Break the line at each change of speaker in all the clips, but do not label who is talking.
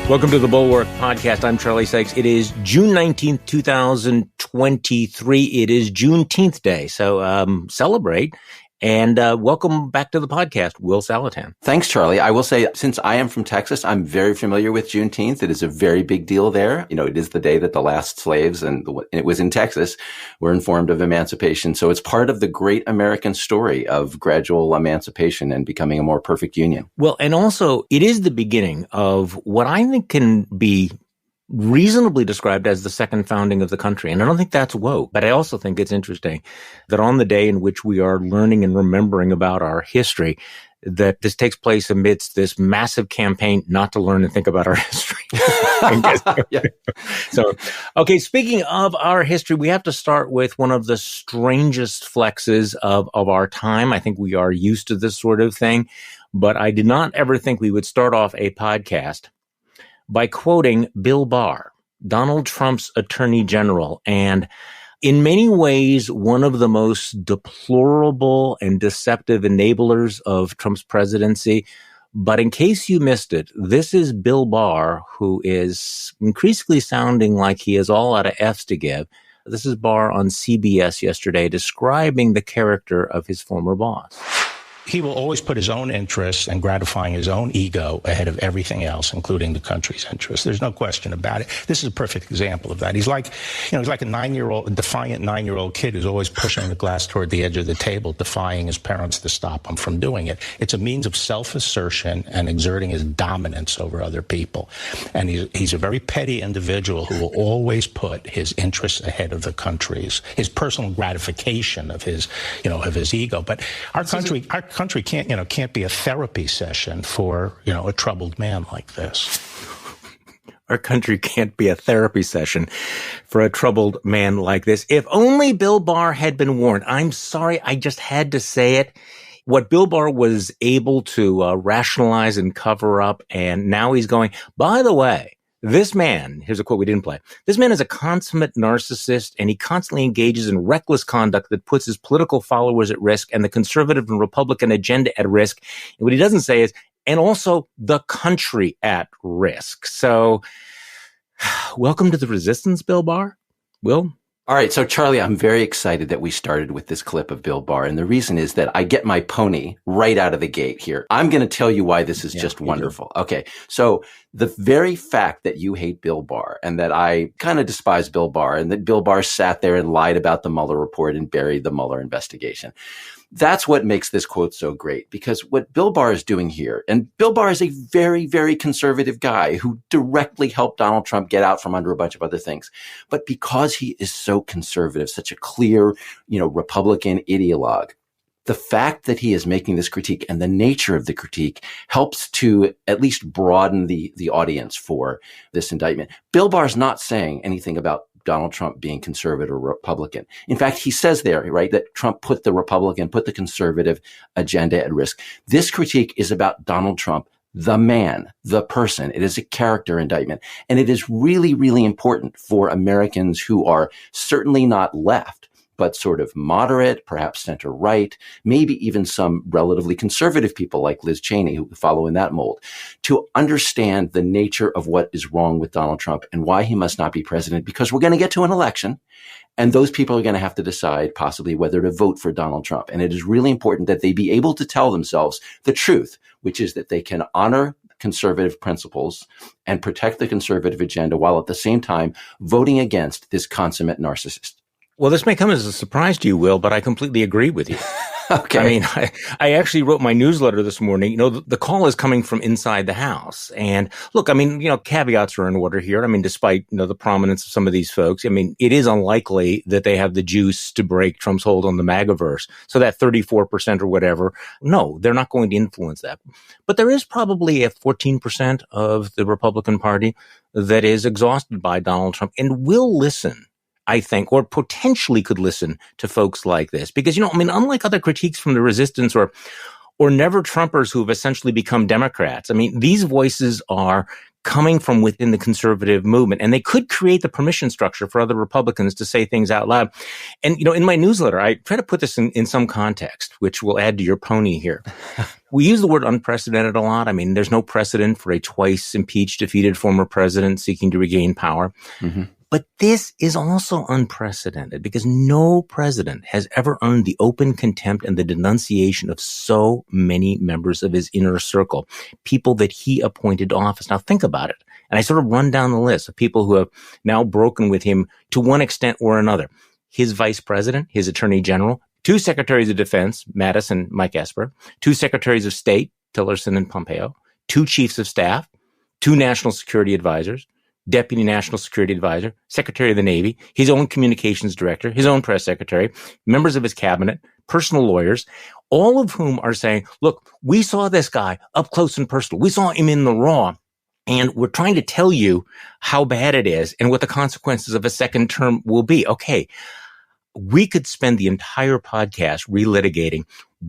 Welcome to the Bulwark Podcast. I'm Charlie Sykes. It is June 19th, 2023. It is Juneteenth Day. So celebrate. And welcome back to the podcast, Will Saletan.
Thanks, Charlie. I will say, since I am from Texas, I'm very familiar with Juneteenth. It is a very big deal there. You know, it is the day that the last slaves, and it was in Texas, were informed of emancipation. So it's part of the great American story of gradual emancipation and becoming a more perfect union.
Well, and also it is the beginning of what I think can be reasonably described as the second founding of the country. And I don't think that's woke, but I also think it's interesting that on the day in which we are learning and remembering about our history, that this takes place amidst this massive campaign not to learn and think about our history.
Yeah.
So, okay, speaking of our history, we have to start with one of the strangest flexes of our time. I think we are used to this sort of thing, but I did not ever think we would start off a podcast by quoting Bill Barr, Donald Trump's attorney general, and in many ways, one of the most deplorable and deceptive enablers of Trump's presidency. But in case you missed it, this is Bill Barr, who is increasingly sounding like he has all out of F's to give. This is Barr on CBS yesterday describing the character of his former boss.
He will always put his own interests and gratifying his own ego ahead of everything else, including the country's interests. There's no question about it. This is a perfect example of that. He's like a defiant 9-year-old kid who's always pushing the glass toward the edge of the table, defying his parents to stop him from doing it. It's a means of self-assertion and exerting his dominance over other people. And he's a very petty individual who will always put his interests ahead of the country's, his personal gratification of his ego. But our country can't be a therapy session for, a troubled man like this.
Our country can't be a therapy session for a troubled man like this. If only Bill Barr had been warned. I'm sorry, I just had to say it. What Bill Barr was able to rationalize and cover up, and now he's going, by the way, this man, here's a quote we didn't play. This man is a consummate narcissist, and he constantly engages in reckless conduct that puts his political followers at risk and the conservative and Republican agenda at risk. And what he doesn't say is, and also the country at risk. So welcome to the resistance, Bill Barr. Will?
All right. So, Charlie, I'm very excited that we started with this clip of Bill Barr. And the reason is that I get my pony right out of the gate here. I'm going to tell you why this is just wonderful. Okay. So the very fact that you hate Bill Barr and that I kind of despise Bill Barr and that Bill Barr sat there and lied about the Mueller report and buried the Mueller investigation. That's what makes this quote so great, because what Bill Barr is doing here, and Bill Barr is a very, very conservative guy who directly helped Donald Trump get out from under a bunch of other things. But because he is so conservative, such a clear, Republican ideologue, the fact that he is making this critique and the nature of the critique helps to at least broaden the audience for this indictment. Bill Barr's not saying anything about Donald Trump being conservative or Republican. In fact, he says there, right, that Trump put the conservative agenda at risk. This critique is about Donald Trump, the man, the person. It is a character indictment. And it is really, really important for Americans who are certainly not left, but sort of moderate, perhaps center-right, maybe even some relatively conservative people like Liz Cheney who follow in that mold, to understand the nature of what is wrong with Donald Trump and why he must not be president, because we're going to get to an election and those people are going to have to decide possibly whether to vote for Donald Trump. And it is really important that they be able to tell themselves the truth, which is that they can honor conservative principles and protect the conservative agenda while at the same time voting against this consummate narcissist.
Well, this may come as a surprise to you, Will, but I completely agree with you.
Okay.
I mean, I actually wrote my newsletter this morning. The call is coming from inside the House. And look, I mean, caveats are in order here. I mean, despite, the prominence of some of these folks, I mean, it is unlikely that they have the juice to break Trump's hold on the MAGAverse. So that 34% or whatever, no, they're not going to influence that. But there is probably a 14% of the Republican Party that is exhausted by Donald Trump and will listen, I think, or potentially could listen to folks like this. Because, unlike other critiques from the resistance or or never Trumpers who have essentially become Democrats. I mean, these voices are coming from within the conservative movement, and they could create the permission structure for other Republicans to say things out loud. And, in my newsletter, I try to put this in some context, which will add to your pony here. We use the word unprecedented a lot. I mean, there's no precedent for a twice impeached, defeated former president seeking to regain power. Mm-hmm. But this is also unprecedented because no president has ever earned the open contempt and the denunciation of so many members of his inner circle, people that he appointed to office. Now think about it. And I sort of run down the list of people who have now broken with him to one extent or another. His vice president, his attorney general, 2 secretaries of defense, Mattis and Mike Esper, 2 secretaries of state, Tillerson and Pompeo, 2 chiefs of staff, 2 national security advisors, Deputy National Security Advisor, Secretary of the Navy, his own communications director, his own press secretary, members of his cabinet, personal lawyers, all of whom are saying, look, we saw this guy up close and personal. We saw him in the raw, and we're trying to tell you how bad it is and what the consequences of a second term will be. Okay, we could spend the entire podcast relitigating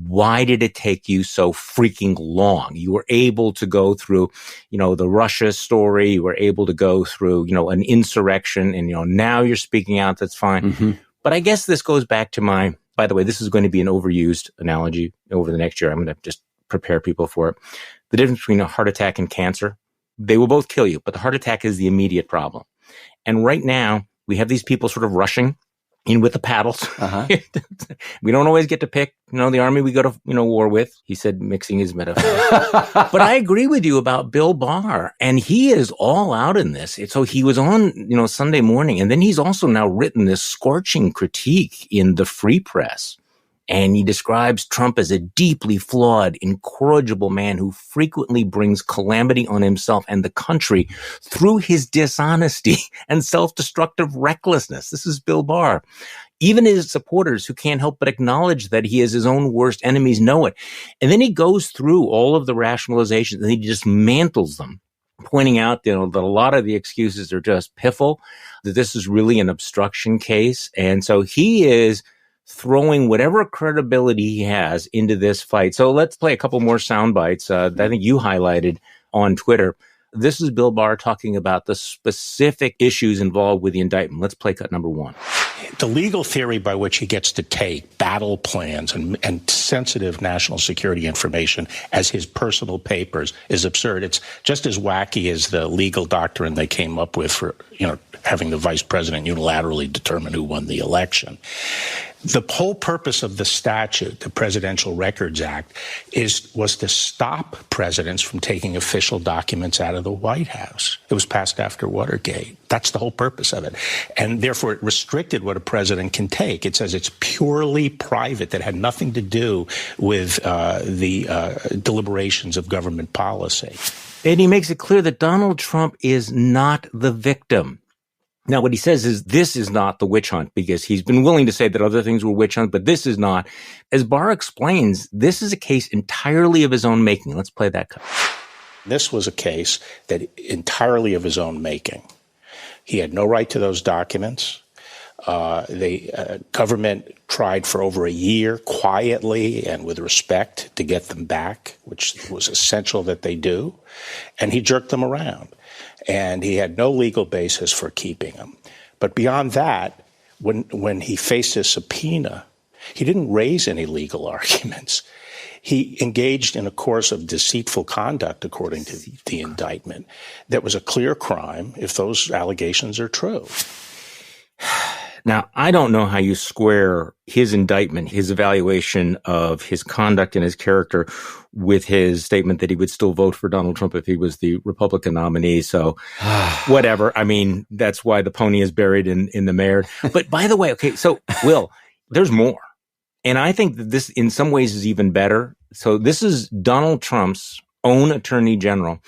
why did it take you so freaking long? You were able to go through, the Russia story. You were able to go through, an insurrection, and, now you're speaking out. That's fine. Mm-hmm. But I guess this goes back to by the way, this is going to be an overused analogy over the next year. I'm going to just prepare people for it. The difference between a heart attack and cancer, they will both kill you, but the heart attack is the immediate problem. And right now we have these people sort of rushing in with the paddles. Uh-huh. We don't always get to pick, the army we go to, war with. He said, mixing his metaphors. But I agree with you about Bill Barr, and he is all out in this. So he was on, Sunday morning, and then he's also now written this scorching critique in the Free Press. And he describes Trump as a deeply flawed, incorrigible man who frequently brings calamity on himself and the country through his dishonesty and self-destructive recklessness. This is Bill Barr. Even his supporters, who can't help but acknowledge that he is his own worst enemies, know it. And then he goes through all of the rationalizations and he dismantles them, pointing out, that a lot of the excuses are just piffle, that this is really an obstruction case. And so he is throwing whatever credibility he has into this fight. So let's play a couple more sound bites that I think you highlighted on Twitter. This is Bill Barr talking about the specific issues involved with the indictment. Let's play cut number 1.
The legal theory by which he gets to take battle plans and sensitive national security information as his personal papers is absurd. It's just as wacky as the legal doctrine they came up with for, having the vice president unilaterally determine who won the election. The whole purpose of the statute, the Presidential Records Act, was to stop presidents from taking official documents out of the White House. It was passed after Watergate. That's the whole purpose of it. And therefore, it restricted what a president can take. It says it's purely private, that had nothing to do with the deliberations of government policy.
And he makes it clear that Donald Trump is not the victim. Now, what he says is this is not the witch hunt, because he's been willing to say that other things were witch hunt, but this is not. As Barr explains, this is a case entirely of his own making. Let's play that cut.
This was a case that entirely of his own making. He had no right to those documents. The government tried for over a year quietly and with respect to get them back, which was essential that they do. And he jerked them around. And he had no legal basis for keeping them. But beyond that, when he faced a subpoena, he didn't raise any legal arguments. He engaged in a course of deceitful conduct, according to the indictment, that was a clear crime if those allegations are true.
Now, I don't know how you square his indictment, his evaluation of his conduct and his character, with his statement that he would still vote for Donald Trump if he was the Republican nominee. So whatever. I mean, that's why the pony is buried in the mare. But by the way, okay, so Will, there's more. And I think that this in some ways is even better. So this is Donald Trump's own attorney general.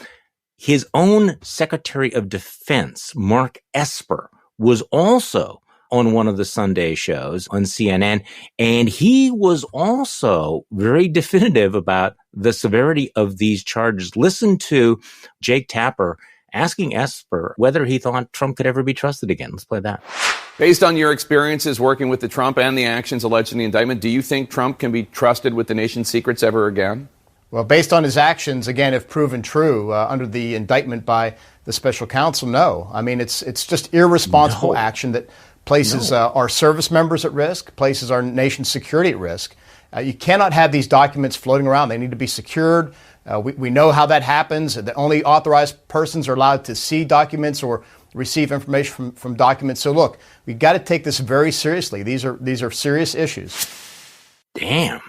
His own Secretary of Defense, Mark Esper, was also on one of the Sunday shows on CNN. And he was also very definitive about the severity of these charges. Listen to Jake Tapper asking Esper whether he thought Trump could ever be trusted again. Let's play that.
Based on your experiences working with the Trump and the actions alleged in the indictment, do you think Trump can be trusted with the nation's secrets ever again?
Well, based on his actions, again, if proven true, under the indictment by the special counsel, no. I mean, it's just irresponsible action that places our service members at risk, places our nation's security at risk. You cannot have these documents floating around. They need to be secured. We know how that happens. The only authorized persons are allowed to see documents or receive information from documents. So look, we've got to take this very seriously. These are serious issues.
Damn.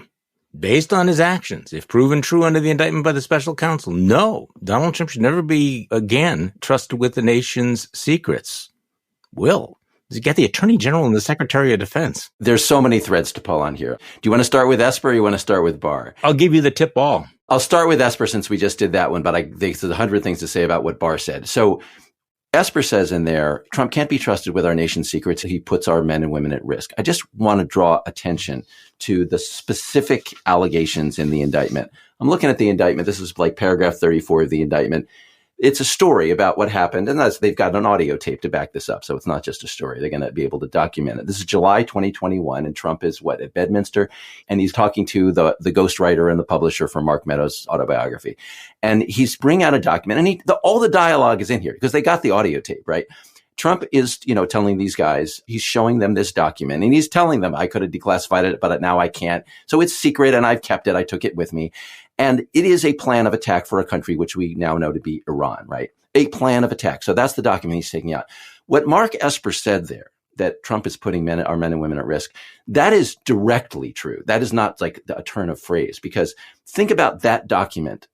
Based on his actions, if proven true under the indictment by the special counsel, no, Donald Trump should never be again trusted with the nation's secrets. Will, does he get the Attorney General and the Secretary of Defense?
There's so many threads to pull on here. Do you want to start with Esper or you want to start with Barr?
I'll give you the tip ball.
I'll start with Esper since we just did that one, but there's 100 things to say about what Barr said. So Esper says in there, Trump can't be trusted with our nation's secrets. He puts our men and women at risk. I just want to draw attention to the specific allegations in the indictment. I'm looking at the indictment. This is like paragraph 34 of the indictment. It's a story about what happened, and they've got an audio tape to back this up, so it's not just a story. They're going to be able to document it. This is July 2021, and Trump is, at Bedminster, and he's talking to the ghostwriter and the publisher for Mark Meadows' autobiography. And he's bringing out a document, and all the dialogue is in here, because they got the audio tape, right? Trump is, telling these guys, he's showing them this document, and he's telling them, I could have declassified it, but now I can't. So it's secret, and I've kept it. I took it with me. And it is a plan of attack for a country which we now know to be Iran, right? A plan of attack. So that's the document he's taking out. What Mark Esper said there, that Trump is putting our men and women at risk, that is directly true. That is not like a turn of phrase, because think about that document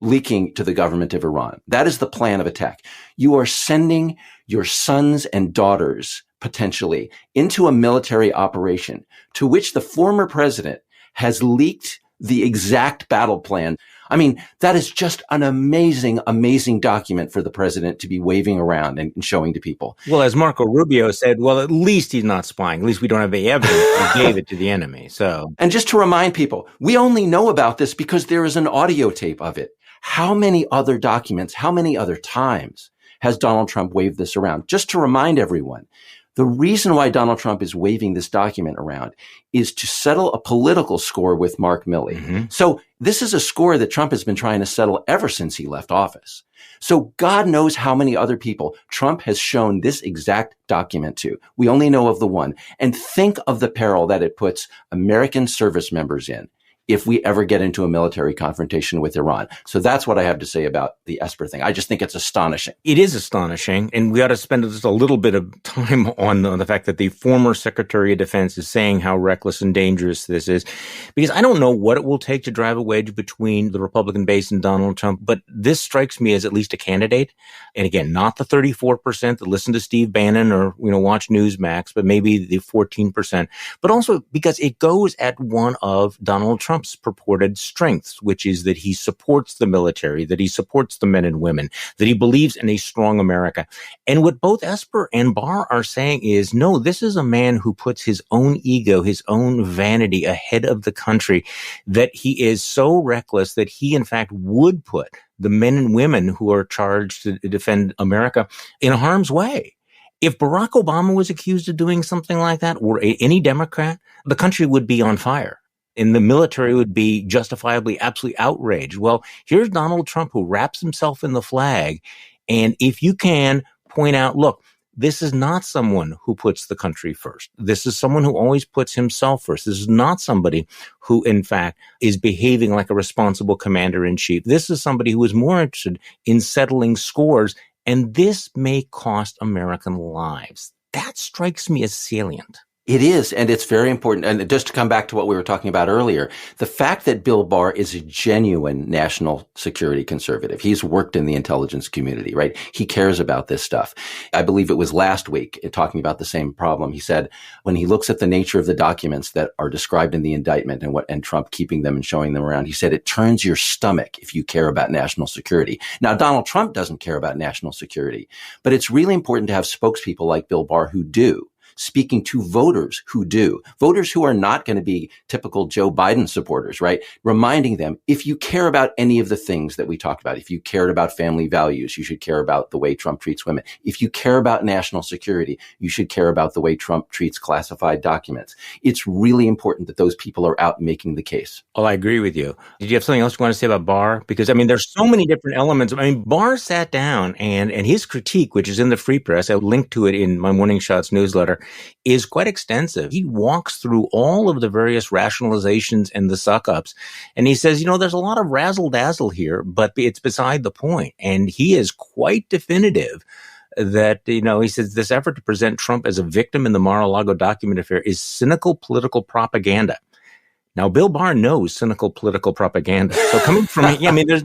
leaking to the government of Iran. That is the plan of attack. You are sending your sons and daughters potentially into a military operation to which the former president has leaked the exact battle plan. I mean, that is just an amazing, amazing document for the president to be waving around and showing to people.
Well, as Marco Rubio said, well, at least he's not spying. At least we don't have any evidence. He gave it to the enemy. So,
and just to remind people, we only know about this because there is an audio tape of it. How many other documents, how many other times has Donald Trump waved this around? Just to remind everyone, the reason why Donald Trump is waving this document around is to settle a political score with Mark Milley. Mm-hmm. So this is a score that Trump has been trying to settle ever since he left office. So God knows how many other people Trump has shown this exact document to. We only know of the one. And think of the peril that it puts American service members in if we ever get into a military confrontation with Iran. So that's what I have to say about the Esper thing. I just think it's astonishing.
It is astonishing. And we ought to spend just a little bit of time on the fact that the former Secretary of Defense is saying how reckless and dangerous this is. Because I don't know what it will take to drive a wedge between the Republican base and Donald Trump, but this strikes me as at least a candidate. And again, not the 34% that listen to Steve Bannon or, watch Newsmax, but maybe the 14%. But also because it goes at one of Donald Trump's purported strengths, which is that he supports the military, that he supports the men and women, that he believes in a strong America. And what both Esper and Barr are saying is, no, this is a man who puts his own ego, his own vanity ahead of the country, that he is so reckless that he, in fact, would put the men and women who are charged to defend America in harm's way. If Barack Obama was accused of doing something like that, or any Democrat, the country would be on fire. And the military would be justifiably absolutely outraged. Well, here's Donald Trump who wraps himself in the flag. And if you can point out, look, this is not someone who puts the country first. This is someone who always puts himself first. This is not somebody who, in fact, is behaving like a responsible commander-in-chief. This is somebody who is more interested in settling scores. And this may cost American lives. That strikes me as salient.
It is, and it's very important. And just to come back to what we were talking about earlier, the fact that Bill Barr is a genuine national security conservative. He's worked in the intelligence community, right? He cares about this stuff. I believe it was last week, talking about the same problem. He said when he looks at the nature of the documents that are described in the indictment and Trump keeping them and showing them around, he said it turns your stomach if you care about national security. Now, Donald Trump doesn't care about national security, but it's really important to have spokespeople like Bill Barr who do. speaking to voters who do, voters who are not going to be typical Joe Biden supporters, right? Reminding them, if you care about any of the things that we talked about, if you cared about family values, you should care about the way Trump treats women. If you care about national security, you should care about the way Trump treats classified documents. It's really important that those people are out making the case.
Well, I agree with you. Did you have something else you want to say about Barr? Because, I mean, there's so many different elements. I mean, Barr sat down and his critique, which is in the Free Press, I linked to it in my Morning Shots newsletter, is quite extensive. He walks through all of the various rationalizations and the suck-ups. And he says, there's a lot of razzle-dazzle here, but it's beside the point. And he is quite definitive that, he says this effort to present Trump as a victim in the Mar-a-Lago document affair is cynical political propaganda. Now, Bill Barr knows cynical political propaganda. So coming from, there's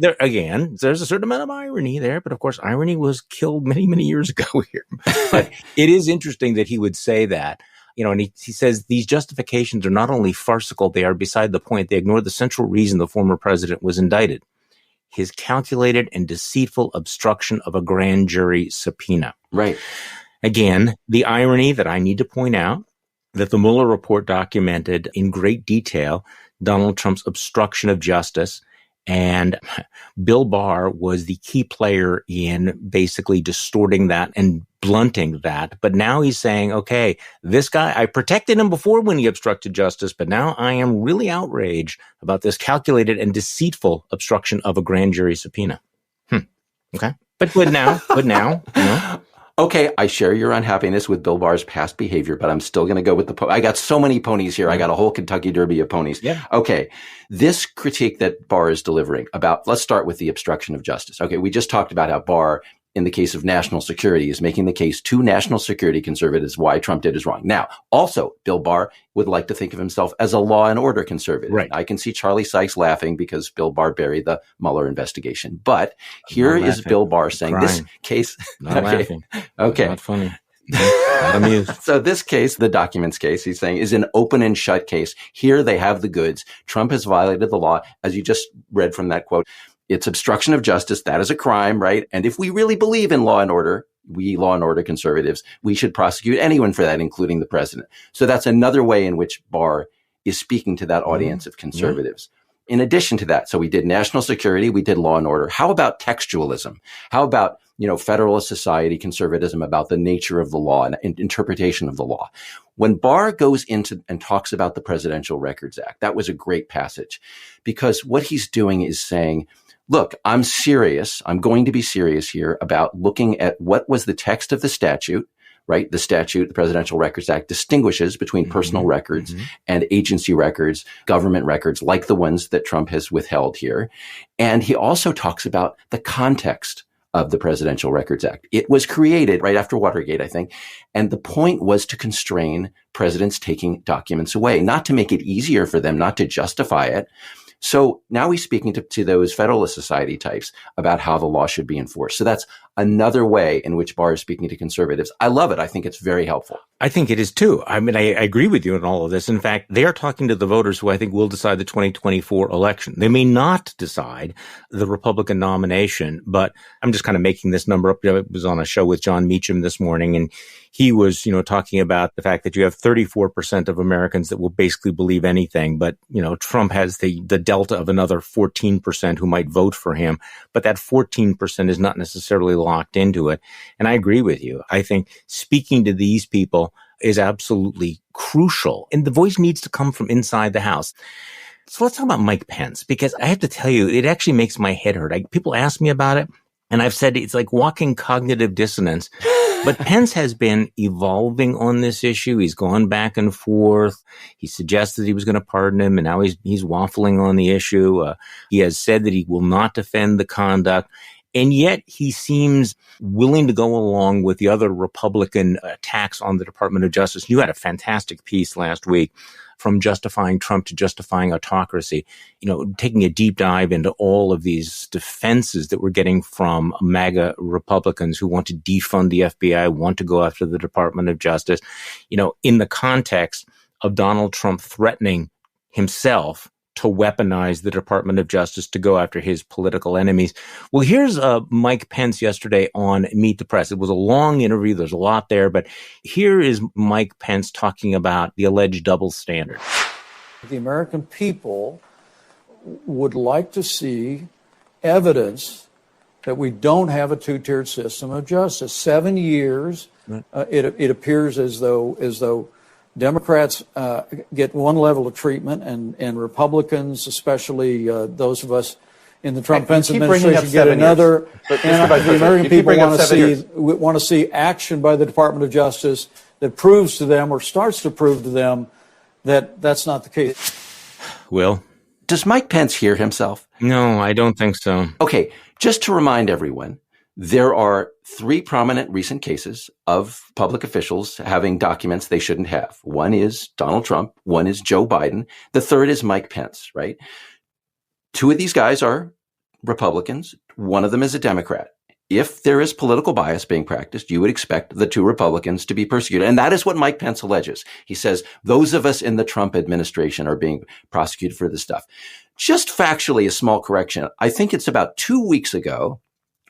a certain amount of irony there, but of course, irony was killed many, many years ago here. But it is interesting that he would say that, and he says these justifications are not only farcical, they are beside the point. They ignore the central reason the former president was indicted: his calculated and deceitful obstruction of a grand jury subpoena.
Right.
Again, the irony that I need to point out, that the Mueller report documented in great detail Donald Trump's obstruction of justice, and Bill Barr was the key player in basically distorting that and blunting that. But now he's saying, okay, this guy, I protected him before when he obstructed justice, but now I am really outraged about this calculated and deceitful obstruction of a grand jury subpoena. Okay. But now,
Okay, I share your unhappiness with Bill Barr's past behavior, but I'm still going to go with I got so many ponies here. I got a whole Kentucky Derby of ponies.
Yeah.
Okay, this critique that Barr is delivering about, let's start with the obstruction of justice. Okay, we just talked about how Barr, in the case of national security, is making the case to national security conservatives why Trump did is wrong. Now, also, Bill Barr would like to think of himself as a law and order conservative.
Right.
I can see Charlie Sykes laughing because Bill Barr buried the Mueller investigation. But here is Bill Barr saying this case.
Not laughing.
Okay.
Not funny. Not amused.
So this case, the documents case, he's saying is an open and shut case. Here they have the goods. Trump has violated the law, as you just read from that quote. It's obstruction of justice. That is a crime, right? And if we really believe in law and order, we law and order conservatives, we should prosecute anyone for that, including the president. So that's another way in which Barr is speaking to that audience of conservatives. In addition to that, so we did national security, we did law and order. How about textualism? How about, Federalist Society conservatism about the nature of the law and interpretation of the law? When Barr goes into and talks about the Presidential Records Act, that was a great passage, because what he's doing is saying, look, I'm serious. I'm going to be serious here about looking at what was the text of the statute, right? The statute, the Presidential Records Act, distinguishes between personal records and agency records, government records, like the ones that Trump has withheld here. And he also talks about the context of the Presidential Records Act. It was created right after Watergate, I think. And the point was to constrain presidents taking documents away, not to make it easier for them, not to justify it. So now he's speaking to those Federalist Society types about how the law should be enforced. So that's another way in which Barr is speaking to conservatives. I love it. I think it's very helpful.
I think it is too. I mean, I agree with you on all of this. In fact, they are talking to the voters who I think will decide the 2024 election. They may not decide the Republican nomination, but I'm just kind of making this number up. I was on a show with John Meacham this morning, and he was, talking about the fact that you have 34% of Americans that will basically believe anything. But, Trump has the delta of another 14% who might vote for him. But that 14% is not necessarily locked into it. And I agree with you. I think speaking to these people is absolutely crucial. And the voice needs to come from inside the House. So let's talk about Mike Pence, because I have to tell you, it actually makes my head hurt. People ask me about it, and I've said it's like walking cognitive dissonance. But Pence has been evolving on this issue. He's gone back and forth. He suggested he was going to pardon him, and now he's waffling on the issue. He has said that he will not defend the conduct. And yet he seems willing to go along with the other Republican attacks on the Department of Justice. You had a fantastic piece last week, from justifying Trump to justifying autocracy, taking a deep dive into all of these defenses that we're getting from MAGA Republicans who want to defund the FBI, want to go after the Department of Justice, in the context of Donald Trump threatening himself to to weaponize the Department of Justice to go after his political enemies. Well, here's Mike Pence yesterday on Meet the Press. It was a long interview. There's a lot there, but here is Mike Pence talking about the alleged double standard.
The American people would like to see evidence that we don't have a two-tiered system of justice. 7 years, it appears as though Democrats get one level of treatment, and Republicans, especially those of us in the Trump-Pence administration, get another. And the American people want to see action by the Department of Justice that proves to them or starts to prove to them that that's not the case.
Will?
Does Mike Pence hear himself?
No, I don't think so.
Okay, just to remind everyone, there are 3 prominent recent cases of public officials having documents they shouldn't have. One is Donald Trump. One is Joe Biden. The third is Mike Pence, right? 2 of these guys are Republicans. One of them is a Democrat. If there is political bias being practiced, you would expect the 2 Republicans to be persecuted. And that is what Mike Pence alleges. He says those of us in the Trump administration are being prosecuted for this stuff. Just factually, a small correction. I think it's about 2 weeks ago,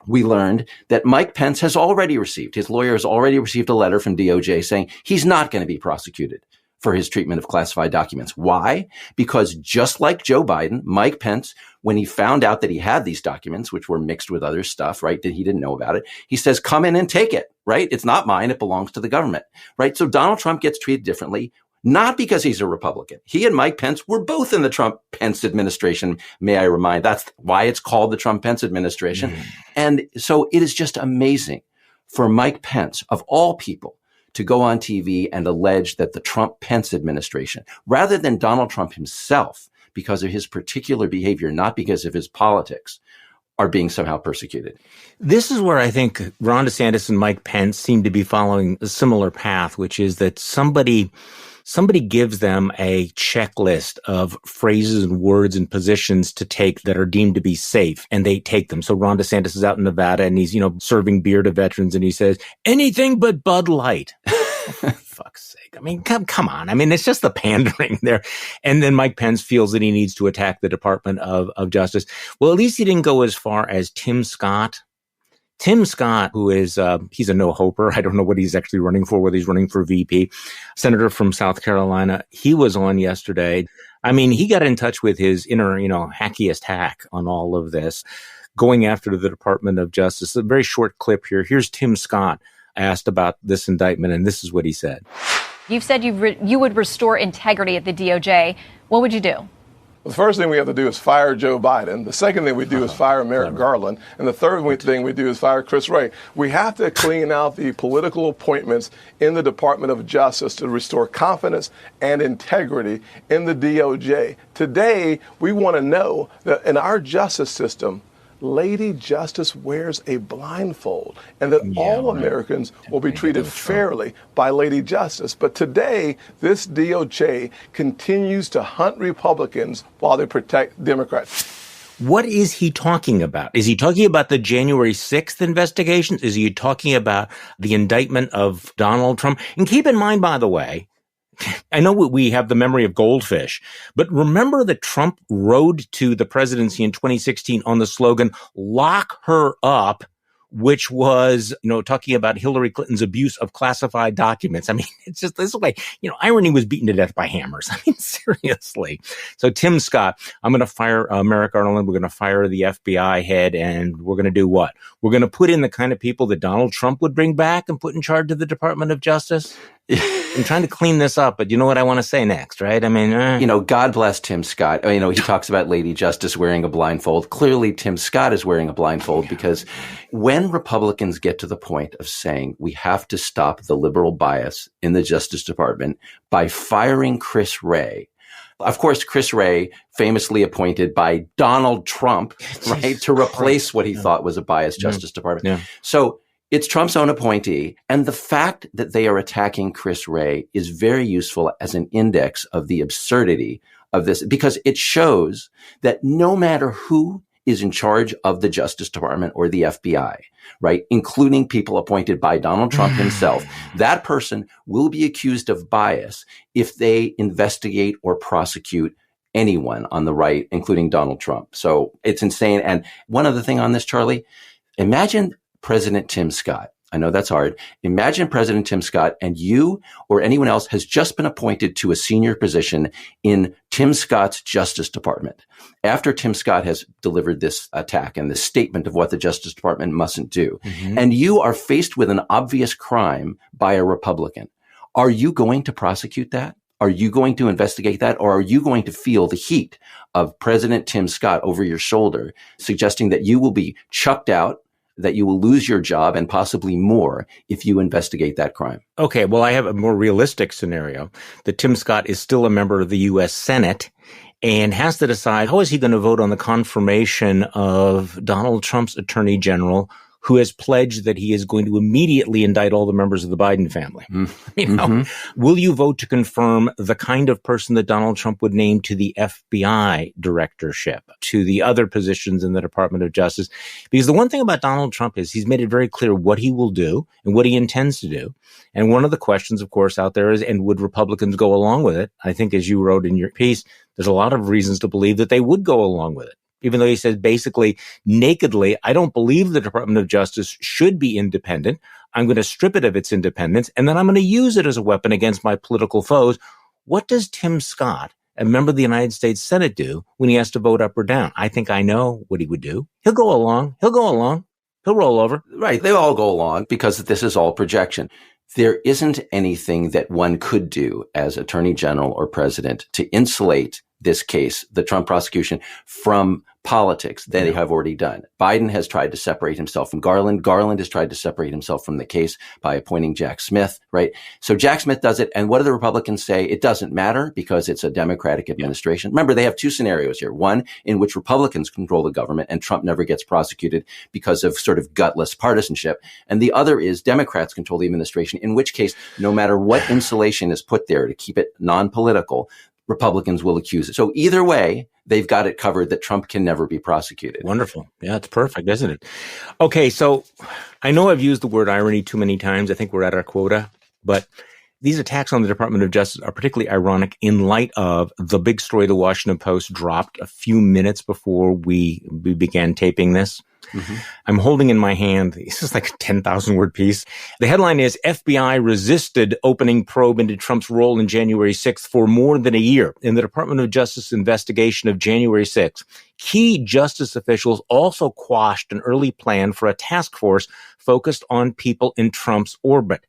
we learned that Mike Pence has already received, his lawyer has already received a letter from DOJ saying he's not going to be prosecuted for his treatment of classified documents. Why? Because just like Joe Biden, Mike Pence, when he found out that he had these documents, which were mixed with other stuff, right, that he didn't know about it, he says, come in and take it, right? It's not mine. It belongs to the government, right? So Donald Trump gets treated differently, not because he's a Republican. He and Mike Pence were both in the Trump-Pence administration, may I remind. That's why it's called the Trump-Pence administration. And so it is just amazing for Mike Pence, of all people, to go on TV and allege that the Trump-Pence administration, rather than Donald Trump himself, because of his particular behavior, not because of his politics, are being somehow persecuted.
This is where I think Ron DeSantis and Mike Pence seem to be following a similar path, which is that somebody gives them a checklist of phrases and words and positions to take that are deemed to be safe, and they take them. So Ron DeSantis is out in Nevada and he's, serving beer to veterans, and he says, anything but Bud Light. Fuck's sake. I mean, come on. I mean, it's just the pandering there. And then Mike Pence feels that he needs to attack the Department of Justice. Well, at least he didn't go as far as Tim Scott. Tim Scott, who is, he's a no-hoper. I don't know what he's actually running for, whether he's running for VP, senator from South Carolina. He was on yesterday. I mean, he got in touch with his inner, hackiest hack on all of this, going after the Department of Justice. A very short clip here. Here's Tim Scott asked about this indictment, and this is what he said.
You've said you would restore integrity at the DOJ. What would you do?
The first thing we have to do is fire Joe Biden. The second thing we do is fire Merrick Garland. And the third thing we do is fire Chris Wray. We have to clean out the political appointments in the Department of Justice to restore confidence and integrity in the DOJ. Today, we want to know that in our justice system, Lady Justice wears a blindfold, and that all Americans will be treated fairly by Lady Justice. But today, this DOJ continues to hunt Republicans while they protect Democrats.
What is he talking about? Is he talking about the January 6th investigations? Is he talking about the indictment of Donald Trump? And keep in mind, by the way, I know we have the memory of Goldfish, but remember that Trump rode to the presidency in 2016 on the slogan, lock her up, which was, talking about Hillary Clinton's abuse of classified documents. I mean, it's just this way, irony was beaten to death by hammers. I mean, seriously. So Tim Scott, I'm going to fire Merrick Garland. We're going to fire the FBI head, and we're going to do what? We're going to put in the kind of people that Donald Trump would bring back and put in charge of the Department of Justice. I'm trying to clean this up, but you know what I want to say next, right? I mean,
God bless Tim Scott. He talks about Lady Justice wearing a blindfold. Clearly, Tim Scott is wearing a blindfold because when Republicans get to the point of saying we have to stop the liberal bias in the Justice Department by firing Chris Wray, of course, Chris Wray, famously appointed by Donald Trump, right, to replace what he thought was a biased Justice Department. Yeah. So it's Trump's own appointee. And the fact that they are attacking Chris Wray is very useful as an index of the absurdity of this, because it shows that no matter who is in charge of the Justice Department or the FBI, right, including people appointed by Donald Trump himself, that person will be accused of bias if they investigate or prosecute anyone on the right, including Donald Trump. So it's insane. And one other thing on this, Charlie, imagine President Tim Scott. I know that's hard. Imagine President Tim Scott and you or anyone else has just been appointed to a senior position in Tim Scott's Justice Department. After Tim Scott has delivered this attack and this statement of what the Justice Department mustn't do, and you are faced with an obvious crime by a Republican, are you going to prosecute that? Are you going to investigate that? Or are you going to feel the heat of President Tim Scott over your shoulder, suggesting that you will be chucked out, that you will lose your job and possibly more if you investigate that crime?
Okay, well, I have a more realistic scenario that Tim Scott is still a member of the U.S. Senate and has to decide how is he going to vote on the confirmation of Donald Trump's attorney general, who has pledged that he is going to immediately indict all the members of the Biden family. Will you vote to confirm the kind of person that Donald Trump would name to the FBI directorship, to the other positions in the Department of Justice? Because the one thing about Donald Trump is he's made it very clear what he will do and what he intends to do. And one of the questions, of course, out there is, and would Republicans go along with it? I think, as you wrote in your piece, there's a lot of reasons to believe that they would go along with it. Even though he says basically nakedly, I don't believe the Department of Justice should be independent. I'm going to strip it of its independence, and then I'm going to use it as a weapon against my political foes. What does Tim Scott, a member of the United States Senate, do when he has to vote up or down? I think I know what he would do. He'll go along. He'll roll over.
Right. They all go along because this is all projection. There isn't anything that one could do as attorney general or president to insulate this case, the Trump prosecution, from politics that they have already done. Biden has tried to separate himself from Garland. Garland has tried to separate himself from the case by appointing Jack Smith, right? So Jack Smith does it. And what do the Republicans say? It doesn't matter because it's a Democratic administration. Remember, they have two scenarios here. One in which Republicans control the government and Trump never gets prosecuted because of sort of gutless partisanship. And the other is Democrats control the administration, in which case, no matter what insulation is put there to keep it non-political, Republicans will accuse it. So either way, they've got it covered that Trump can never be prosecuted.
Wonderful. Yeah, it's perfect, isn't it? Okay, so I know I've used the word irony too many times. I think we're at our quota. But these attacks on the Department of Justice are particularly ironic in light of the big story the Washington Post dropped a few minutes before we began taping this. I'm holding in my hand, this is like a 10,000 word piece. The headline is FBI resisted opening probe into Trump's role in January 6th for more than a year. In the Department of Justice investigation of January 6th, key justice officials also quashed an early plan for a task force focused on people in Trump's orbit.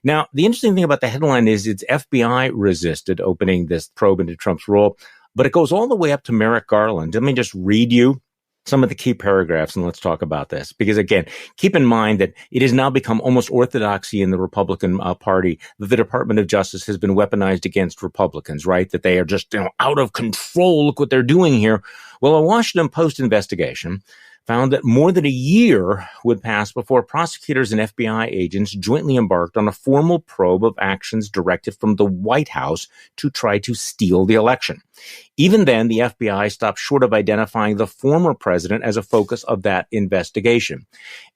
Now, the interesting thing about the headline is it's FBI resisted opening this probe into Trump's role, but it goes all the way up to Merrick Garland. Let me just read you some of the key paragraphs, and let's talk about this. Because again, keep in mind that it has now become almost orthodoxy in the Republican Party that the Department of Justice has been weaponized against Republicans, right? That they are just out of control. Look what they're doing here. Well, a Washington Post investigation found that more than a year would pass before prosecutors and FBI agents jointly embarked on a formal probe of actions directed from the White House to try to steal the election. Even then, the FBI stopped short of identifying the former president as a focus of that investigation.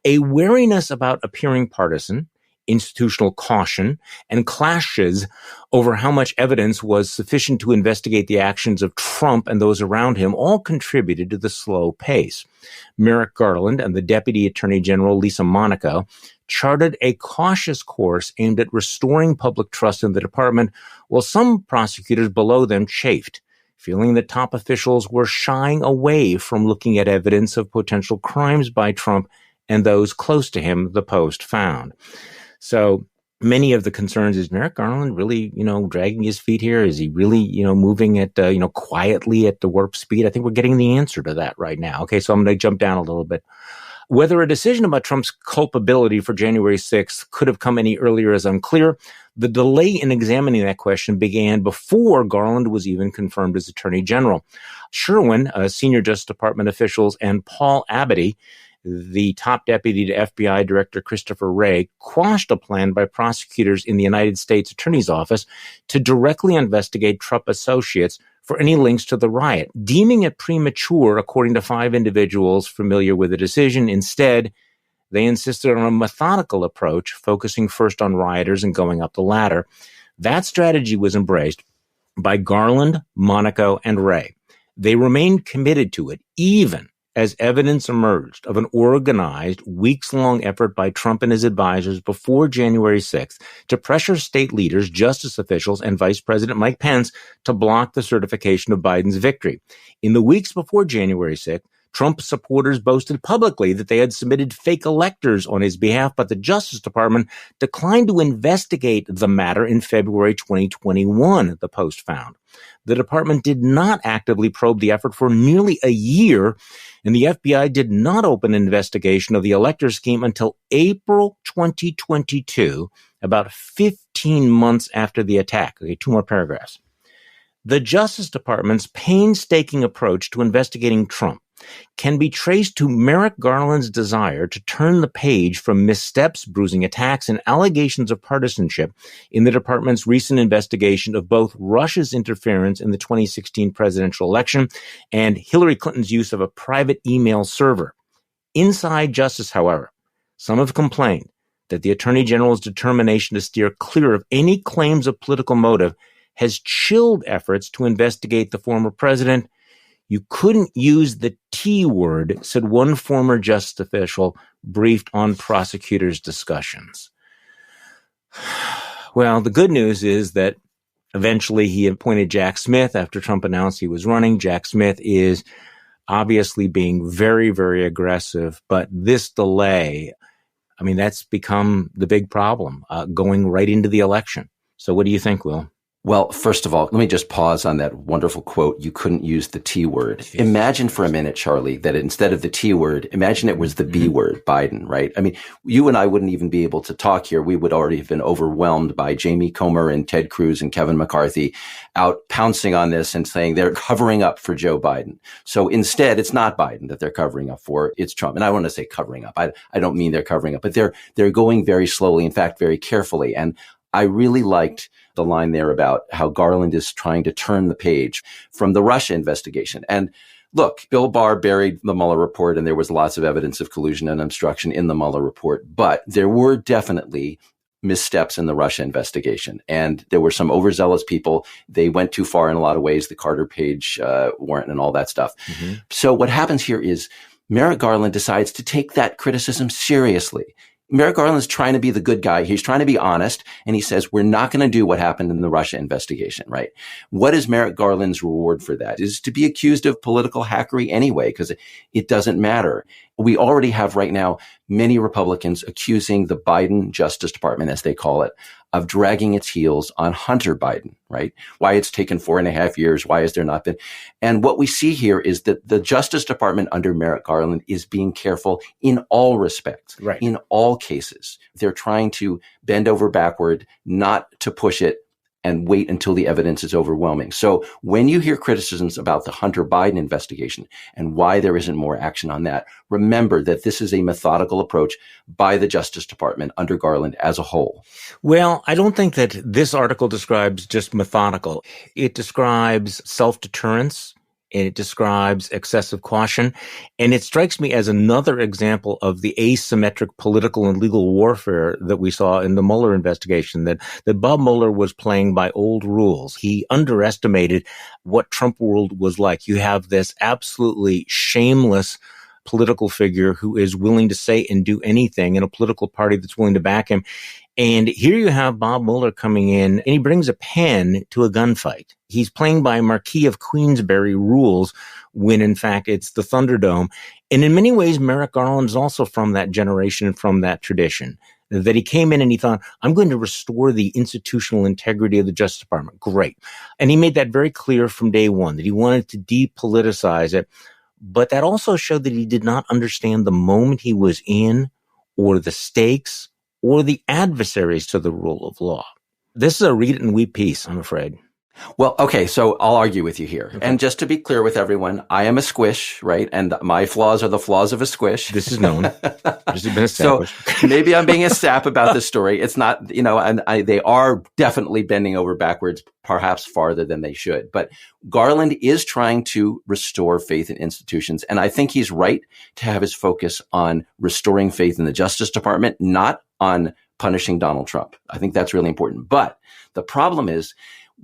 A wariness about appearing partisan, institutional caution, and clashes over how much evidence was sufficient to investigate the actions of Trump and those around him all contributed to the slow pace. Merrick Garland and the Deputy Attorney General Lisa Monaco charted a cautious course aimed at restoring public trust in the department, while some prosecutors below them chafed, feeling that top officials were shying away from looking at evidence of potential crimes by Trump and those close to him, the Post found. So many of the concerns, is Merrick Garland really, dragging his feet here? Is he really, moving at, quietly at the warp speed? I think we're getting the answer to that right now. Okay, so I'm going to jump down a little bit. Whether a decision about Trump's culpability for January 6th could have come any earlier is unclear. The delay in examining that question began before Garland was even confirmed as Attorney General. Sherwin, senior Justice Department officials, and Paul Abadie, the top deputy to FBI Director Christopher Wray, quashed a plan by prosecutors in the United States Attorney's Office to directly investigate Trump associates for any links to the riot, deeming it premature, according to 5 individuals familiar with the decision. Instead, they insisted on a methodical approach, focusing first on rioters and going up the ladder. That strategy was embraced by Garland, Monaco, and Wray. They remained committed to it, even as evidence emerged of an organized, weeks-long effort by Trump and his advisors before January 6th to pressure state leaders, justice officials, and Vice President Mike Pence to block the certification of Biden's victory. In the weeks before January 6th, Trump supporters boasted publicly that they had submitted fake electors on his behalf, but the Justice Department declined to investigate the matter in February 2021, the Post found. The department did not actively probe the effort for nearly a year, and the FBI did not open an investigation of the elector scheme until April 2022, about 15 months after the attack. Okay, 2 more paragraphs. The Justice Department's painstaking approach to investigating Trump can be traced to Merrick Garland's desire to turn the page from missteps, bruising attacks, and allegations of partisanship in the department's recent investigation of both Russia's interference in the 2016 presidential election and Hillary Clinton's use of a private email server. Inside Justice, however, some have complained that the Attorney General's determination to steer clear of any claims of political motive has chilled efforts to investigate the former president. You couldn't use the T word, said one former justice official briefed on prosecutors' discussions. Well, the good news is that eventually he appointed Jack Smith after Trump announced he was running. Jack Smith is obviously being very, very aggressive, but this delay, I mean, that's become the big problem, going right into the election. So what do you think, Will?
Well, first of all, let me just pause on that wonderful quote, you couldn't use the T word. Imagine for a minute, Charlie, that instead of the T word, imagine it was the B word, Biden, right? I mean, you and I wouldn't even be able to talk here. We would already have been overwhelmed by Jamie Comer and Ted Cruz and Kevin McCarthy out pouncing on this and saying they're covering up for Joe Biden. So instead, it's not Biden that they're covering up for, it's Trump. And I want to say covering up. I don't mean they're covering up, but they're going very slowly, in fact, very carefully. And I really liked the line there about how Garland is trying to turn the page from the Russia investigation. And look, Bill Barr buried the Mueller report, and there was lots of evidence of collusion and obstruction in the Mueller report. But there were definitely missteps in the Russia investigation. And there were some overzealous people. They went too far in a lot of ways, the Carter Page warrant and all that stuff. Mm-hmm. So what happens here is Merrick Garland decides to take that criticism seriously. Merrick Garland's trying to be the good guy. He's trying to be honest. And he says, we're not going to do what happened in the Russia investigation, right? What is Merrick Garland's reward for that? Is to be accused of political hackery anyway, because it doesn't matter. We already have right now many Republicans accusing the Biden Justice Department, as they call it, of dragging its heels on Hunter Biden, right? Why it's taken 4.5 years. Why has there not been? And what we see here is that the Justice Department under Merrick Garland is being careful in all respects,
right?
In all cases. They're trying to bend over backward, not to push it and wait until the evidence is overwhelming. So when you hear criticisms about the Hunter Biden investigation and why there isn't more action on that, remember that this is a methodical approach by the Justice Department under Garland as a whole.
Well, I don't think that this article describes just methodical. It describes self-deterrence, and it describes excessive caution. And it strikes me as another example of the asymmetric political and legal warfare that we saw in the Mueller investigation, that Bob Mueller was playing by old rules. He underestimated what Trump world was like. You have this absolutely shameless political figure who is willing to say and do anything in a political party that's willing to back him. And here you have Bob Mueller coming in, and he brings a pen to a gunfight. He's playing by Marquis of Queensberry rules when, in fact, it's the Thunderdome. And in many ways, Merrick Garland is also from that generation and from that tradition, that he came in and he thought, I'm going to restore the institutional integrity of the Justice Department. Great. And he made that very clear from day one, that he wanted to depoliticize it. But that also showed that he did not understand the moment he was in, or the stakes, or the adversaries to the rule of law. This is a read it and weep piece, I'm afraid.
Well, okay, so I'll argue with you here. Okay. And just to be clear with everyone, I am a squish, right? And my flaws are the flaws of a squish.
This is known. This has been established.
So maybe I'm being a sap about this story. It's not, and they are definitely bending over backwards, perhaps farther than they should. But Garland is trying to restore faith in institutions. And I think he's right to have his focus on restoring faith in the Justice Department, not on punishing Donald Trump. I think that's really important. But the problem is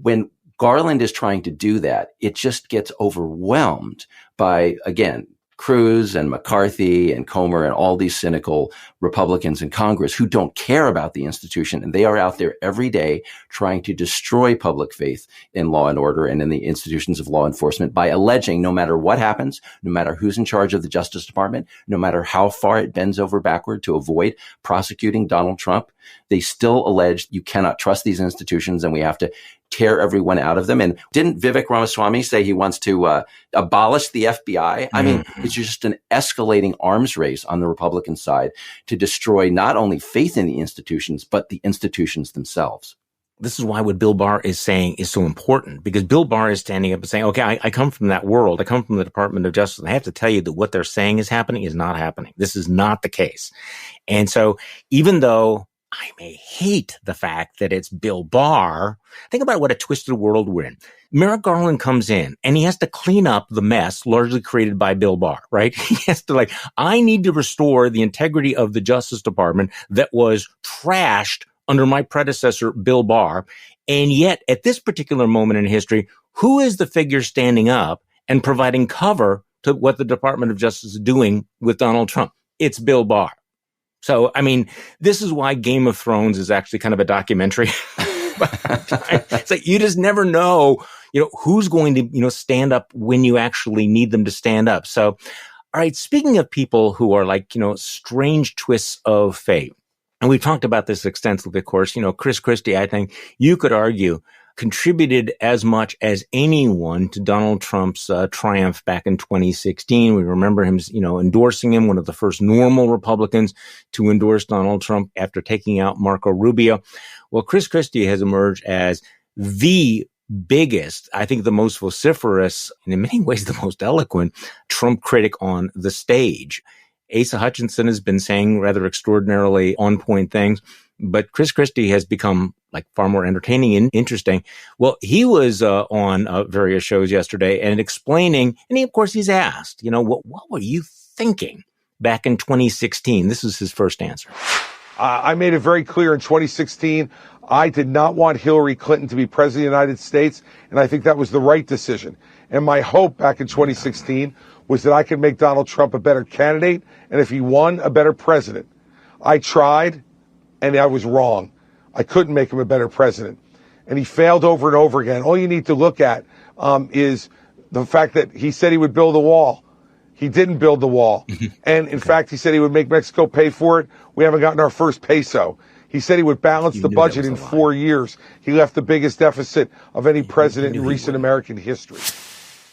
when Garland is trying to do that. It just gets overwhelmed by, again, Cruz and McCarthy and Comer and all these cynical Republicans in Congress who don't care about the institution. And they are out there every day trying to destroy public faith in law and order and in the institutions of law enforcement by alleging no matter what happens, no matter who's in charge of the Justice Department, no matter how far it bends over backward to avoid prosecuting Donald Trump, they still allege you cannot trust these institutions and we have to tear everyone out of them. And didn't Vivek Ramaswamy say he wants to abolish the FBI? I mean, it's just an escalating arms race on the Republican side to destroy not only faith in the institutions, but the institutions themselves.
This is why what Bill Barr is saying is so important, because Bill Barr is standing up and saying, okay, I come from that world. I come from the Department of Justice. And I have to tell you that what they're saying is happening is not happening. This is not the case. And so even though I may hate the fact that it's Bill Barr, think about what a twisted world we're in. Merrick Garland comes in and he has to clean up the mess largely created by Bill Barr, right? He has to I need to restore the integrity of the Justice Department that was trashed under my predecessor, Bill Barr. And yet at this particular moment in history, who is the figure standing up and providing cover to what the Department of Justice is doing with Donald Trump? It's Bill Barr. So, I mean, this is why Game of Thrones is actually kind of a documentary. It's like you just never know, who's going to, stand up when you actually need them to stand up. So, all right, speaking of people who are strange twists of fate, and we've talked about this extensively, of course, Chris Christie, I think you could argue, contributed as much as anyone to Donald Trump's triumph back in 2016. We remember him, endorsing him, one of the first normal Republicans to endorse Donald Trump after taking out Marco Rubio. Well, Chris Christie has emerged as the biggest, I think the most vociferous, and in many ways the most eloquent Trump critic on the stage. Asa Hutchinson has been saying rather extraordinarily on-point things, but Chris Christie has become far more entertaining and interesting. Well, he was on various shows yesterday and explaining, and of course he's asked, what were you thinking back in 2016? This is his first answer.
I made it very clear in 2016, I did not want Hillary Clinton to be president of the United States, and I think that was the right decision. And my hope back in 2016 was that I could make Donald Trump a better candidate, and if he won, a better president. I tried, and I was wrong. I couldn't make him a better president. And he failed over and over again. All you need to look at is the fact that he said he would build a wall. He didn't build the wall. And in fact, he said he would make Mexico pay for it. We haven't gotten our first peso. He said he would balance the budget in 4 years. He left the biggest deficit of any president in recent American history.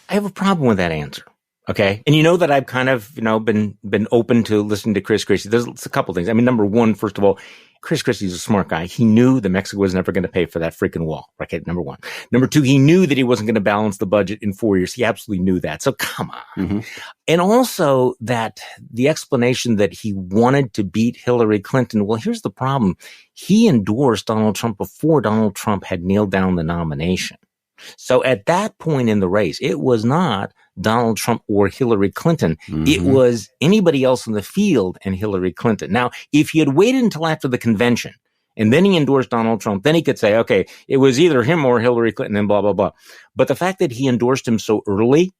I have a problem with that answer. Okay. And you know that I've kind of, been open to listening to Chris Christie. There's a couple things. I mean, number one, first of all, Chris Christie's a smart guy. He knew that Mexico was never going to pay for that freaking wall. Okay. Number one. Number two, he knew that he wasn't going to balance the budget in 4 years. He absolutely knew that. So come on. Mm-hmm. And also that the explanation that he wanted to beat Hillary Clinton. Well, here's the problem. He endorsed Donald Trump before Donald Trump had nailed down the nomination. So at that point in the race, it was not Donald Trump or Hillary Clinton. Mm-hmm. It was anybody else in the field and Hillary Clinton. Now, if he had waited until after the convention and then he endorsed Donald Trump, then he could say, okay, it was either him or Hillary Clinton and blah, blah, blah. But the fact that he endorsed him so early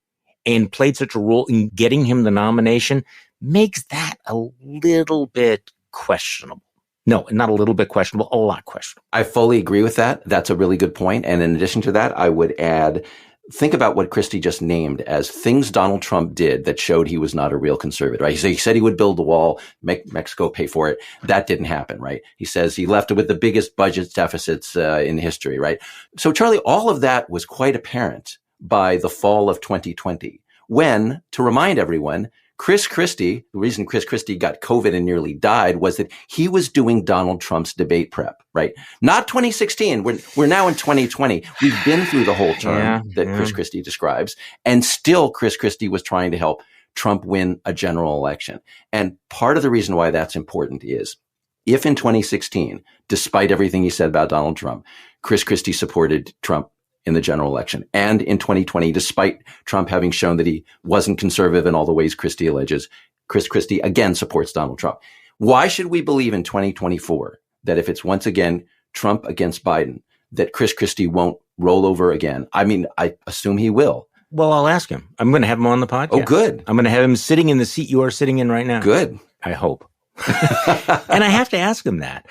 and played such a role in getting him the nomination makes that a little bit questionable. No, not a little bit questionable, a lot questionable.
I fully agree with that. That's a really good point. And in addition to that, I would add, think about what Christie just named as things Donald Trump did that showed he was not a real conservative, right? He said he would build the wall, make Mexico pay for it. That didn't happen, right? He says he left it with the biggest budget deficits in history, right? So, Charlie, all of that was quite apparent by the fall of 2020 when, to remind everyone, Chris Christie, the reason Chris Christie got COVID and nearly died was that he was doing Donald Trump's debate prep, right? Not 2016. We're now in 2020. We've been through the whole term that Chris Christie describes, and still Chris Christie was trying to help Trump win a general election. And part of the reason why that's important is if in 2016, despite everything he said about Donald Trump, Chris Christie supported Trump in the general election. And in 2020, despite Trump having shown that he wasn't conservative in all the ways Christie alleges, Chris Christie again supports Donald Trump. Why should we believe in 2024 that if it's once again Trump against Biden, that Chris Christie won't roll over again? I mean, I assume he will.
Well, I'll ask him. I'm going to have him on the podcast.
Oh, good.
I'm going to have him sitting in the seat you are sitting in right now.
Good.
I hope. And I have to ask him that.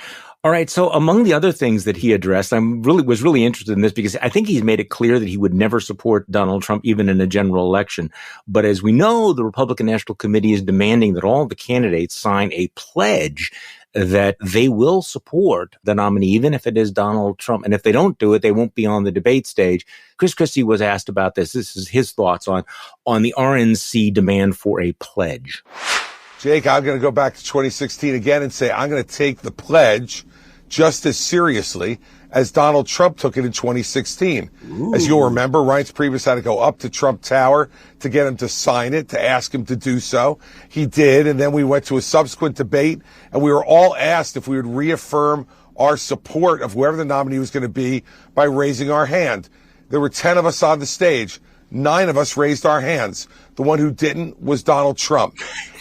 All right. So among the other things that he addressed, was really interested in this because I think he's made it clear that he would never support Donald Trump even in a general election. But as we know, the Republican National Committee is demanding that all the candidates sign a pledge that they will support the nominee, even if it is Donald Trump. And if they don't do it, they won't be on the debate stage. Chris Christie was asked about this. This is his thoughts on the RNC demand for a pledge.
Jake, I'm going to go back to 2016 again and say I'm going to take the pledge just as seriously as Donald Trump took it in 2016. Ooh. As you'll remember, Reince Priebus had to go up to Trump Tower to get him to sign it, to ask him to do so. He did, and then we went to a subsequent debate, and we were all asked if we would reaffirm our support of whoever the nominee was going to be by raising our hand. There were 10 of us on the stage. 9 of us raised our hands. The one who didn't was Donald Trump.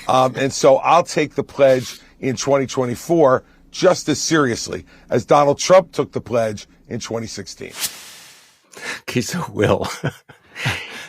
And so I'll take the pledge in 2024 just as seriously as Donald Trump took the pledge in 2016.
Okay, so Will,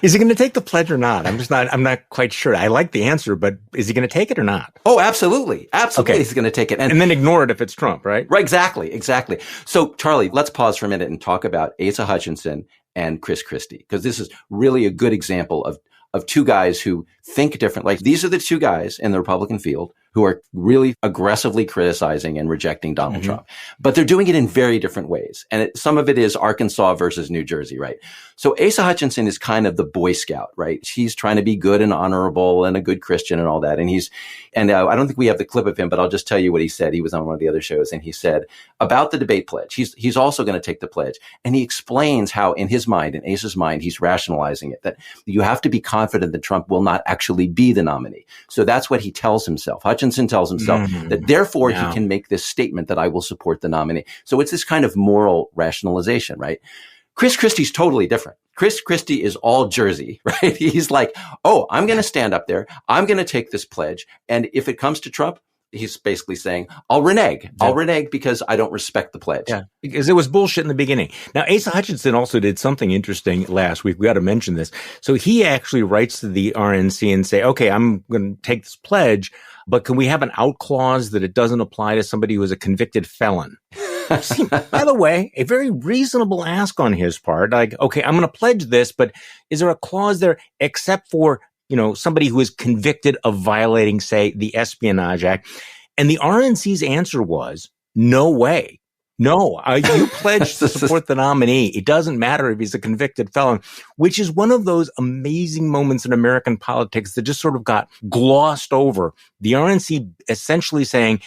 is he going to take the pledge or not? I'm not quite sure. I like the answer, but is he going to take it or not?
Oh, absolutely. Absolutely.
Okay.
He's going to take it.
And then ignore it if it's Trump, right?
Right. Exactly. So, Charlie, let's pause for a minute and talk about Asa Hutchinson and Chris Christie, because this is really a good example of two guys who think different. Like, these are the two guys in the Republican field who are really aggressively criticizing and rejecting Donald Trump. But they're doing it in very different ways. And some of it is Arkansas versus New Jersey, right? So Asa Hutchinson is kind of the Boy Scout, right? He's trying to be good and honorable and a good Christian and all that. And I don't think we have the clip of him, but I'll just tell you what he said. He was on one of the other shows, and he said about the debate pledge, he's also going to take the pledge. And he explains how in his mind, in Asa's mind, he's rationalizing it, that you have to be confident that Trump will not actually be the nominee. So that's what he tells himself. Hutchinson tells himself that therefore he can make this statement that I will support the nominee. So it's this kind of moral rationalization, right? Chris Christie's totally different. Chris Christie is all Jersey, right? He's like, oh, I'm going to stand up there. I'm going to take this pledge. And if it comes to Trump, he's basically saying, I'll renege. I'll renege because I don't respect the pledge.
Yeah, because it was bullshit in the beginning. Now, Asa Hutchinson also did something interesting last week. We got to mention this. So he actually writes to the RNC and say, okay, I'm going to take this pledge, but can we have an out clause that it doesn't apply to somebody who is a convicted felon? See, by the way, a very reasonable ask on his part. Like, okay, I'm going to pledge this, but is there a clause there except for, somebody who is convicted of violating, say, the Espionage Act? And the RNC's answer was, no way. No, you pledge to support the nominee. It doesn't matter if he's a convicted felon, which is one of those amazing moments in American politics that just sort of got glossed over. The RNC essentially saying,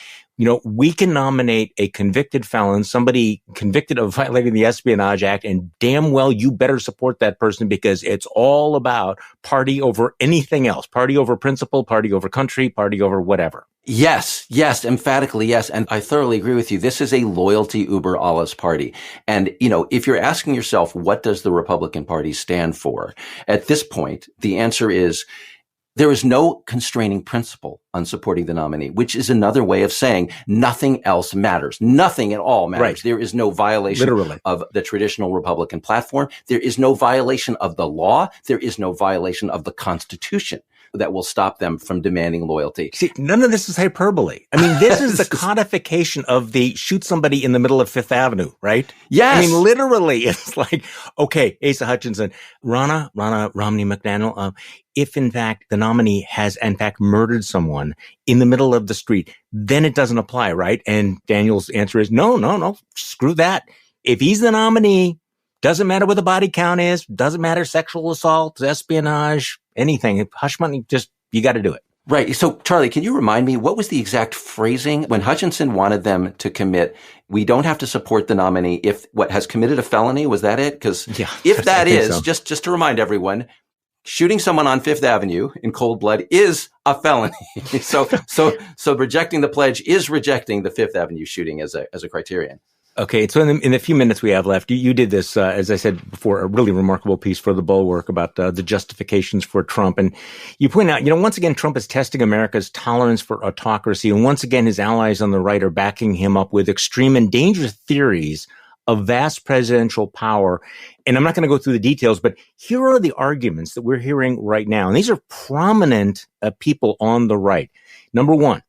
we can nominate a convicted felon, somebody convicted of violating the Espionage Act, and damn well you better support that person because it's all about party over anything else, party over principle, party over country, party over whatever.
Yes, emphatically yes. And I thoroughly agree with you. This is a loyalty uber alles party. And, if you're asking yourself, what does the Republican Party stand for? At this point, the answer is there is no constraining principle on supporting the nominee, which is another way of saying nothing else matters. Nothing at all matters. Right. There is no violation of the traditional Republican platform. There is no violation of the law. There is no violation of the Constitution that will stop them from demanding loyalty.
See, none of this is hyperbole. I mean, this is the codification of the shoot somebody in the middle of Fifth Avenue, right?
Yes.
I mean, literally, it's like, okay, Asa Hutchinson, Ronna Romney McDaniel, if in fact the nominee has in fact murdered someone in the middle of the street, then it doesn't apply, right? And Daniel's answer is no, screw that. If he's the nominee, doesn't matter what the body count is, doesn't matter sexual assault, espionage, anything. Hush money, you got to do it.
Right. So, Charlie, can you remind me, what was the exact phrasing when Hutchinson wanted them to commit, we don't have to support the nominee if what has committed a felony? Was that it? Because if that is, so. just to remind everyone, shooting someone on Fifth Avenue in cold blood is a felony. So rejecting the pledge is rejecting the Fifth Avenue shooting as a criterion.
Okay, so in the few minutes we have left, you did this, as I said before, a really remarkable piece for the Bulwark about the justifications for Trump. And you point out, once again, Trump is testing America's tolerance for autocracy. And once again, his allies on the right are backing him up with extreme and dangerous theories of vast presidential power. And I'm not going to go through the details, but here are the arguments that we're hearing right now. And these are prominent people on the right. Number one,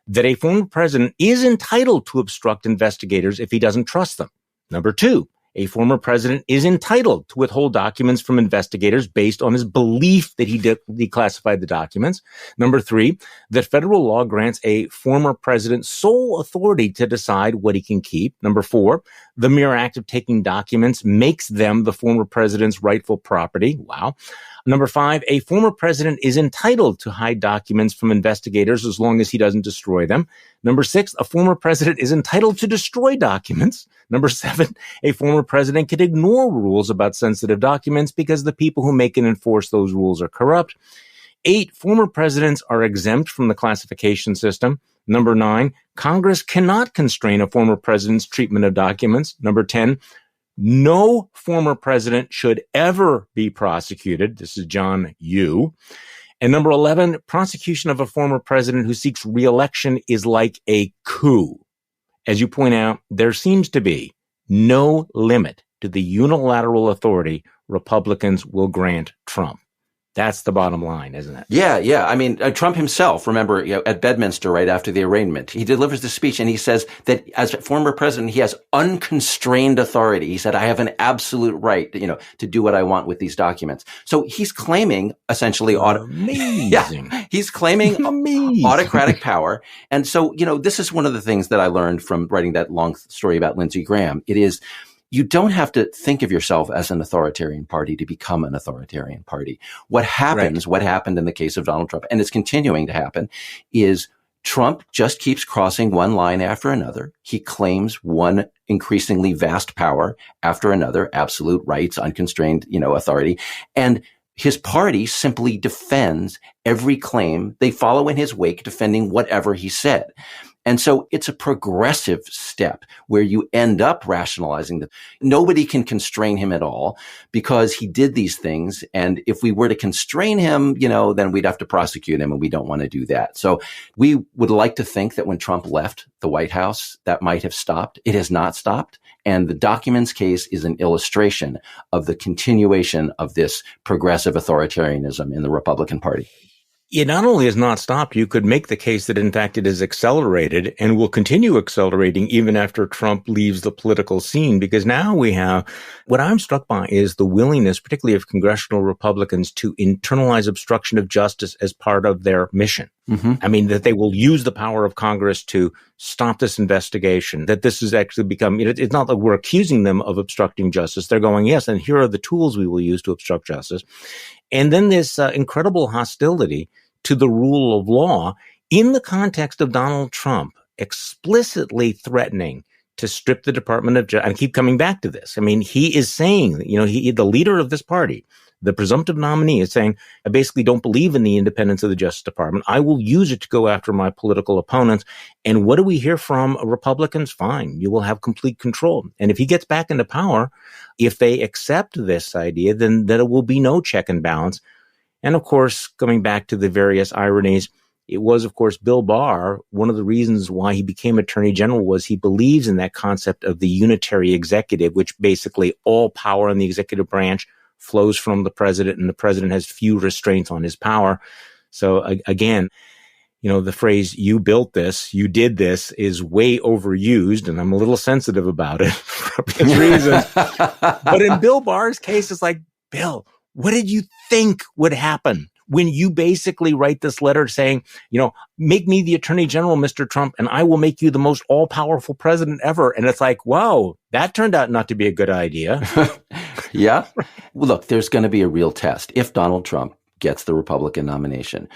that a former president is entitled to obstruct investigators if he doesn't trust them. Number two, a former president is entitled to withhold documents from investigators based on his belief that he declassified the documents. Number three, that federal law grants a former president sole authority to decide what he can keep. Number four, the mere act of taking documents makes them the former president's rightful property. Wow. Number five, a former president is entitled to hide documents from investigators as long as he doesn't destroy them. Number six, a former president is entitled to destroy documents. Number seven, a former president can ignore rules about sensitive documents because the people who make and enforce those rules are corrupt. 8, former presidents are exempt from the classification system. Number 9, Congress cannot constrain a former president's treatment of documents. Number 10, no former president should ever be prosecuted. This is John Yoo. And number 11, prosecution of a former president who seeks re-election is like a coup. As you point out, there seems to be no limit to the unilateral authority Republicans will grant Trump. That's the bottom line, isn't it?
Yeah. I mean, Trump himself, remember, at Bedminster right after the arraignment, he delivers the speech and he says that as a former president, he has unconstrained authority. He said, I have an absolute right, to do what I want with these documents. So he's claiming essentially he's claiming autocratic power. And so, this is one of the things that I learned from writing that long story about Lindsey Graham. It is, you don't have to think of yourself as an authoritarian party to become an authoritarian party. What happened in the case of Donald Trump, and it's continuing to happen, is Trump just keeps crossing one line after another. He claims one increasingly vast power after another, absolute rights, unconstrained, authority. And his party simply defends every claim. They follow in his wake, defending whatever he said. And so it's a progressive step where you end up rationalizing that nobody can constrain him at all because he did these things. And if we were to constrain him, then we'd have to prosecute him, and we don't want to do that. So we would like to think that when Trump left the White House, that might have stopped. It has not stopped. And the documents case is an illustration of the continuation of this progressive authoritarianism in the Republican Party.
It not only has not stopped, you could make the case that, in fact, it has accelerated and will continue accelerating even after Trump leaves the political scene, because now we have what I'm struck by is the willingness, particularly of congressional Republicans, to internalize obstruction of justice as part of their mission. Mm-hmm. I mean, that they will use the power of Congress to stop this investigation, that this has actually become, it's not that we're accusing them of obstructing justice. They're going, yes, and here are the tools we will use to obstruct justice. And then this incredible hostility to the rule of law in the context of Donald Trump explicitly threatening to strip the Department of Justice. I keep coming back to this. I mean, he is saying, the leader of this party, the presumptive nominee, is saying, I basically don't believe in the independence of the Justice Department. I will use it to go after my political opponents. And what do we hear from Republicans? Fine, you will have complete control. And if he gets back into power, if they accept this idea, then there will be no check and balance. And of course, coming back to the various ironies, it was, of course, Bill Barr. One of the reasons why he became Attorney General was he believes in that concept of the unitary executive, which basically all power in the executive branch flows from the president, and the president has few restraints on his power. So again, the phrase, you built this, you did this, is way overused, and I'm a little sensitive about it for obvious reasons. But in Bill Barr's case, it's like, Bill, what did you think would happen when you basically write this letter saying, make me the Attorney General, Mr. Trump, and I will make you the most all-powerful president ever? And it's like, wow, that turned out not to be a good idea.
Yeah. Well, look, there's going to be a real test if Donald Trump gets the Republican nomination.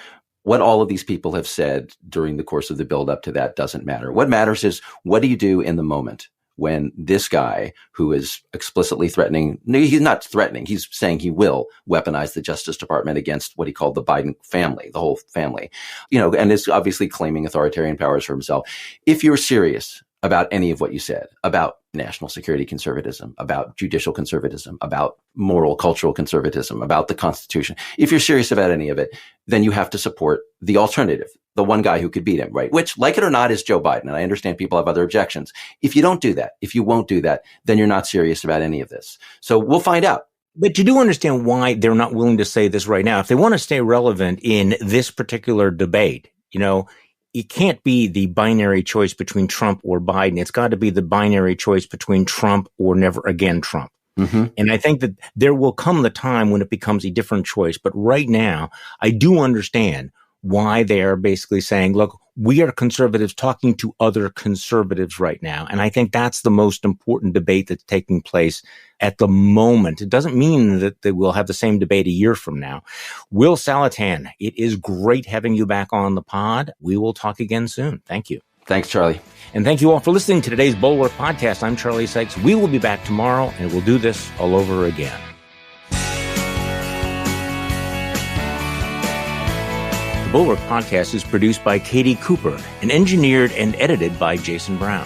What all of these people have said during the course of the build-up to that doesn't matter. What matters is, what do you do in the moment when this guy, who is explicitly threatening, no, he's not threatening, he's saying he will weaponize the Justice Department against what he called the Biden family, the whole family, and is obviously claiming authoritarian powers for himself. If you're serious about any of what you said, about national security conservatism, about judicial conservatism, about moral, cultural conservatism, about the Constitution, if you're serious about any of it, then you have to support the alternative, the one guy who could beat him, right? Which, like it or not, is Joe Biden. And I understand people have other objections. If you don't do that, if you won't do that, then you're not serious about any of this. So we'll find out.
But you do understand why they're not willing to say this right now. If they want to stay relevant in this particular debate, it can't be the binary choice between Trump or Biden. It's got to be the binary choice between Trump or never again Trump. Mm-hmm. And I think that there will come the time when it becomes a different choice. But right now, I do understand why they are basically saying, look, we are conservatives talking to other conservatives right now. And I think that's the most important debate that's taking place at the moment. It doesn't mean that they will have the same debate a year from now. Will Saletan, it is great having you back on the pod. We will talk again soon. Thank you.
Thanks, Charlie.
And thank you all for listening to today's Bulwark Podcast. I'm Charlie Sykes. We will be back tomorrow, and we'll do this all over again. The Bulwark Podcast is produced by Katie Cooper and engineered and edited by Jason Brown.